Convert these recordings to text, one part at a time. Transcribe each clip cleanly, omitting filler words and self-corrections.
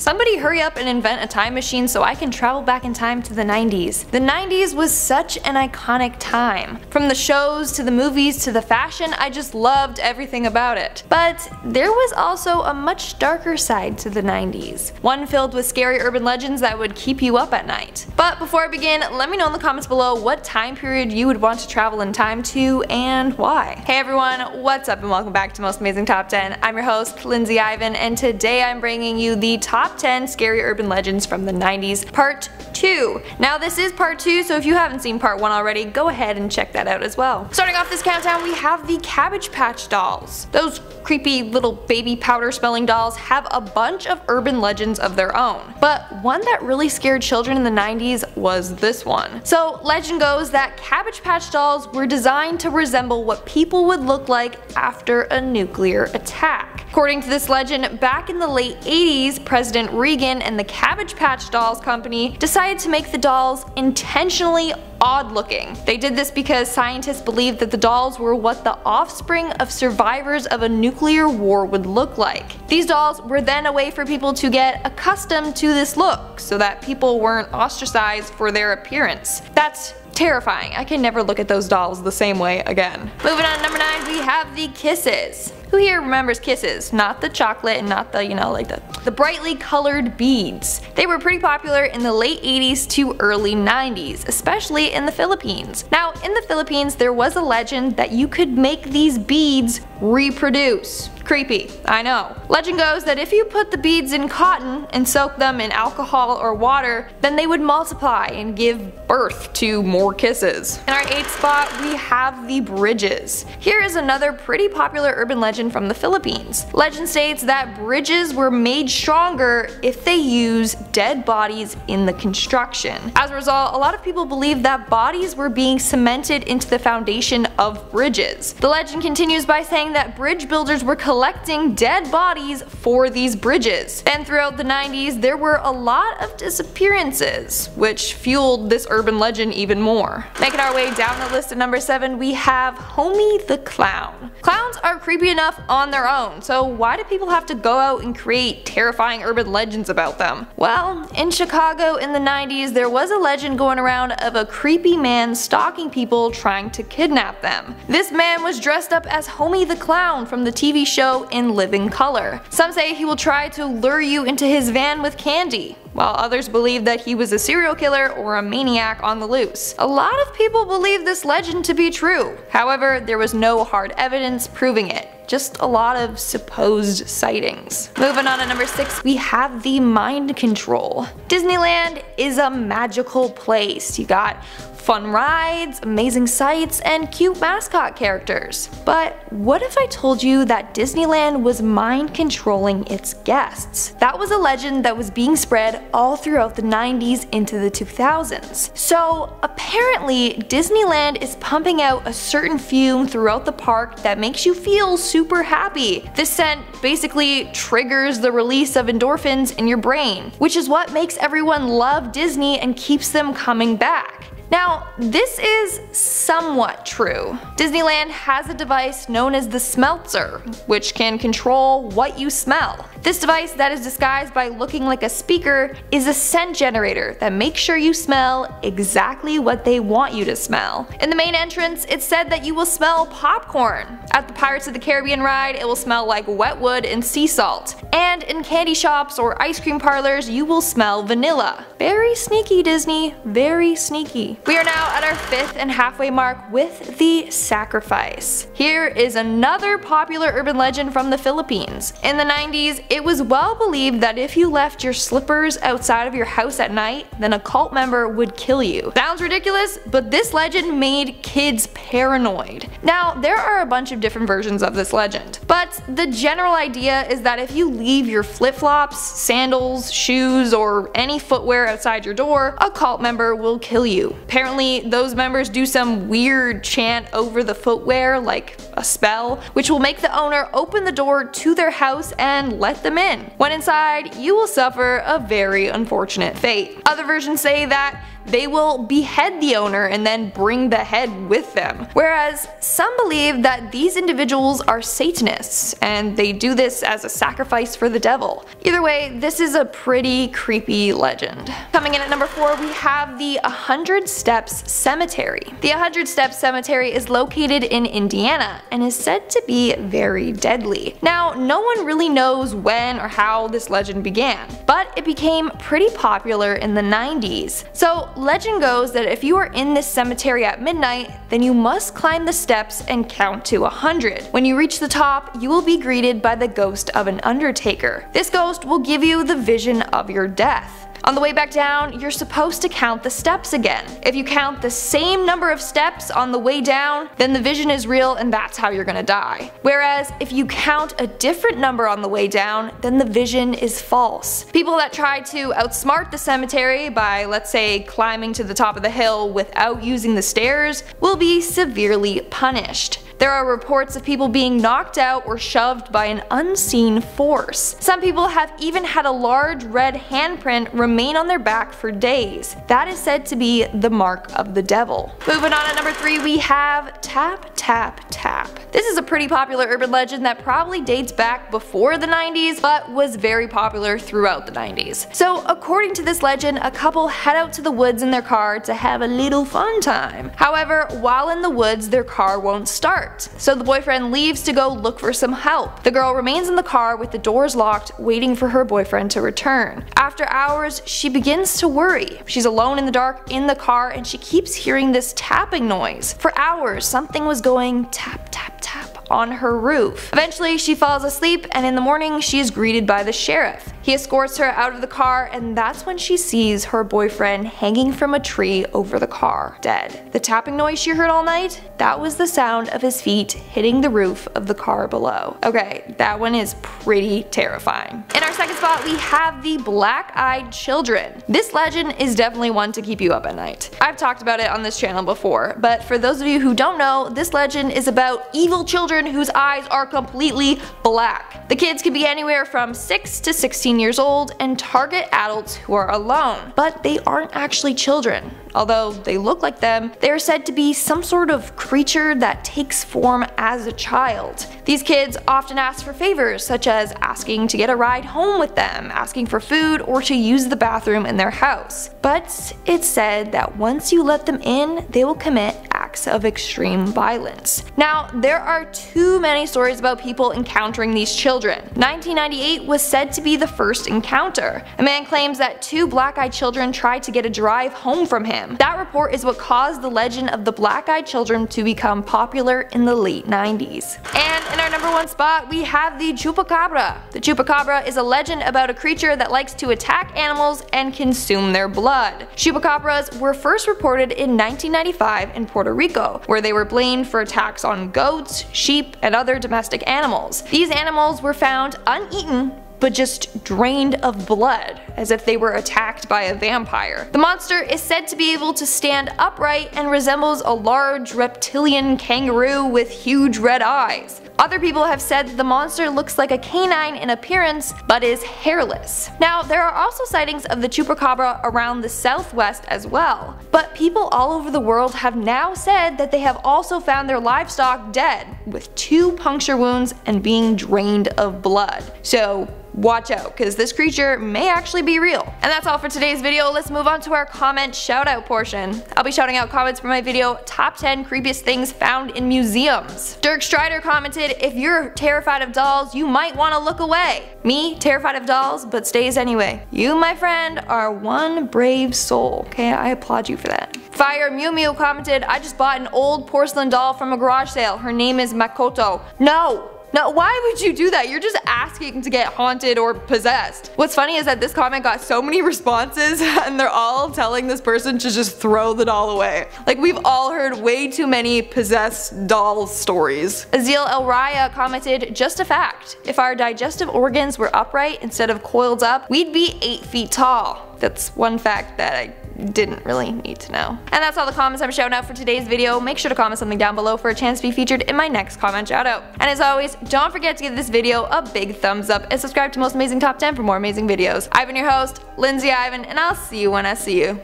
Somebody hurry up and invent a time machine so I can travel back in time to the 90s. The 90s was such an iconic time. From the shows to the movies to the fashion, I just loved everything about it. But there was also a much darker side to the 90s. One filled with scary urban legends that would keep you up at night. But before I begin, let me know in the comments below what time period you would want to travel in time to and why. Hey everyone, what's up and welcome back to Most Amazing Top 10. I'm your host, Lindsay Ivan, and today I'm bringing you the top 10 scary urban legends from the 90s part 2. Now this is part 2, so if you haven't seen part 1 already, go ahead and check that out as well. Starting off this countdown, we have the Cabbage Patch dolls. Those creepy little baby powder smelling dolls have a bunch of urban legends of their own. But one that really scared children in the 90s was this one. So legend goes that Cabbage Patch dolls were designed to resemble what people would look like after a nuclear attack. According to this legend, back in the late 80s, President Reagan and the Cabbage Patch Dolls company decided to make the dolls intentionally odd looking. They did this because scientists believed that the dolls were what the offspring of survivors of a nuclear war would look like. These dolls were then a way for people to get accustomed to this look so that people weren't ostracized for their appearance. That's terrifying. I can never look at those dolls the same way again. Moving on to number 9, we have the Kisses. Who here remembers Kisses? Not the chocolate and not the, like the brightly colored beads. They were pretty popular in the late 80s to early 90s, especially in the Philippines. Now, in the Philippines, there was a legend that you could make these beads reproduce. Creepy, I know. Legend goes that if you put the beads in cotton and soak them in alcohol or water, then they would multiply and give birth to more kisses. In our 8th spot, we have the bridges. Here is another pretty popular urban legend from the Philippines. Legend states that bridges were made stronger if they use dead bodies in the construction. As a result, a lot of people believe that bodies were being cemented into the foundation of bridges. The legend continues by saying that bridge builders were collecting dead bodies for these bridges. Then throughout the 90s, there were a lot of disappearances, which fueled this urban legend even more. Making our way down the list at number 7, we have Homey the Clown. Clowns are creepy enough on their own, so why do people have to go out and create terrifying urban legends about them? Well, in Chicago in the 90s, there was a legend going around of a creepy man stalking people trying to kidnap them. This man was dressed up as Homey the Clown from the TV show In Living Color. Some say he will try to lure you into his van with candy, while others believe that he was a serial killer or a maniac on the loose. A lot of people believe this legend to be true. However, there was no hard evidence proving it. Just a lot of supposed sightings. Moving on to number 6, we have the mind control. Disneyland is a magical place. You got fun rides, amazing sights, and cute mascot characters. But what if I told you that Disneyland was mind controlling its guests? That was a legend that was being spread all throughout the 90s into the 2000s. So apparently Disneyland is pumping out a certain fume throughout the park that makes you feel super happy. This scent basically triggers the release of endorphins in your brain, which is what makes everyone love Disney and keeps them coming back. Now, this is somewhat true. Disneyland has a device known as the Smeltzer, which can control what you smell. This device that is disguised by looking like a speaker is a scent generator that makes sure you smell exactly what they want you to smell. In the main entrance, it's said that you will smell popcorn. At the Pirates of the Caribbean ride, it will smell like wet wood and sea salt. And in candy shops or ice cream parlors, you will smell vanilla. Very sneaky, Disney, very sneaky. We are now at our 5th and halfway mark with the sacrifice. Here is another popular urban legend from the Philippines. In the 90s, it was well believed that if you left your slippers outside of your house at night, then a cult member would kill you. Sounds ridiculous, but this legend made kids paranoid. Now, there are a bunch of different versions of this legend, but the general idea is that if you leave your flip-flops, sandals, shoes, or any footwear outside your door, a cult member will kill you. Apparently, those members do some weird chant over the footwear, like a spell, which will make the owner open the door to their house and let them in. When inside, you will suffer a very unfortunate fate. Other versions say that they will behead the owner and then bring the head with them. Whereas some believe that these individuals are Satanists, and they do this as a sacrifice for the devil. Either way, this is a pretty creepy legend. Coming in at number 4, we have the 100 Steps Cemetery. The 100 Steps Cemetery is located in Indiana and is said to be very deadly. Now, no one really knows when or how this legend began, but it became pretty popular in the 90s. So, legend goes that if you are in this cemetery at midnight, then you must climb the steps and count to 100. When you reach the top, you will be greeted by the ghost of an undertaker. This ghost will give you the vision of your death. On the way back down, you're supposed to count the steps again. If you count the same number of steps on the way down, then the vision is real and that's how you're gonna die. Whereas if you count a different number on the way down, then the vision is false. People that try to outsmart the cemetery by, let's say, climbing to the top of the hill without using the stairs will be severely punished. There are reports of people being knocked out or shoved by an unseen force. Some people have even had a large red handprint remain on their back for days. That is said to be the mark of the devil. Moving on at number 3, we have Tap Tap Tap. This is a pretty popular urban legend that probably dates back before the 90s, but was very popular throughout the 90s. So according to this legend, a couple head out to the woods in their car to have a little fun time. However, while in the woods, their car won't start. So the boyfriend leaves to go look for some help. The girl remains in the car with the doors locked, waiting for her boyfriend to return. After hours, she begins to worry. She's alone in the dark in the car and she keeps hearing this tapping noise. For hours, something was going tap tap tap on her roof. Eventually, she falls asleep and in the morning, she is greeted by the sheriff. He escorts her out of the car and that's when she sees her boyfriend hanging from a tree over the car, dead. The tapping noise she heard all night? That was the sound of his feet hitting the roof of the car below. Okay, that one is pretty terrifying. In our second spot, we have the Blackeyed Children. This legend is definitely one to keep you up at night. I've talked about it on this channel before, but for those of you who don't know, this legend is about evil children whose eyes are completely black. The kids can be anywhere from 6 to 16 years old and target adults who are alone, but they aren't actually children. Although they look like them, they are said to be some sort of creature that takes form as a child. These kids often ask for favors, such as asking to get a ride home with them, asking for food, or to use the bathroom in their house. But it's said that once you let them in, they will commit acts of extreme violence. Now, there are too many stories about people encountering these children. 1998 was said to be the first encounter. A man claims that 2 black-eyed children tried to get a drive home from him. That report is what caused the legend of the Blackeyed Children to become popular in the late 90s. And in our number 1 spot, we have the Chupacabra. The Chupacabra is a legend about a creature that likes to attack animals and consume their blood. Chupacabras were first reported in 1995 in Puerto Rico, where they were blamed for attacks on goats, sheep, and other domestic animals. These animals were found uneaten, but just drained of blood, as if they were attacked by a vampire. The monster is said to be able to stand upright and resembles a large reptilian kangaroo with huge red eyes. Other people have said that the monster looks like a canine in appearance, but is hairless. Now, there are also sightings of the Chupacabra around the southwest as well, but people all over the world have now said that they have also found their livestock dead, with 2 puncture wounds and being drained of blood. So, watch out, because this creature may actually be real. And that's all for today's video. Let's move on to our comment shoutout portion. I'll be shouting out comments for my video, Top 10 Creepiest Things Found in Museums. Dirk Strider commented, if you're terrified of dolls, you might want to look away. Me, terrified of dolls, but stays anyway. You, my friend, are one brave soul. Okay, I applaud you for that. Fire Mew Mew commented, I just bought an old porcelain doll from a garage sale. Her name is Makoto. No, why would you do that? You're just asking to get haunted or possessed. What's funny is that this comment got so many responses and they're all telling this person to just throw the doll away. Like, we've all heard way too many possessed doll stories. Azil El Raya commented, just a fact, if our digestive organs were upright instead of coiled up, we'd be 8 feet tall. That's one fact that I didn't really need to know. And that's all the comments I'm shouting out for today's video. Make sure to comment something down below for a chance to be featured in my next comment shoutout. And as always, don't forget to give this video a big thumbs up and subscribe to Most Amazing Top 10 for more amazing videos. I've been your host, Lindsay Ivan, and I'll see you when I see you.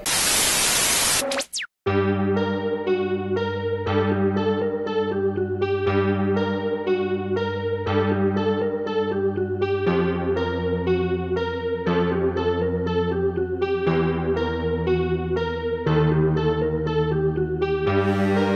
Bye!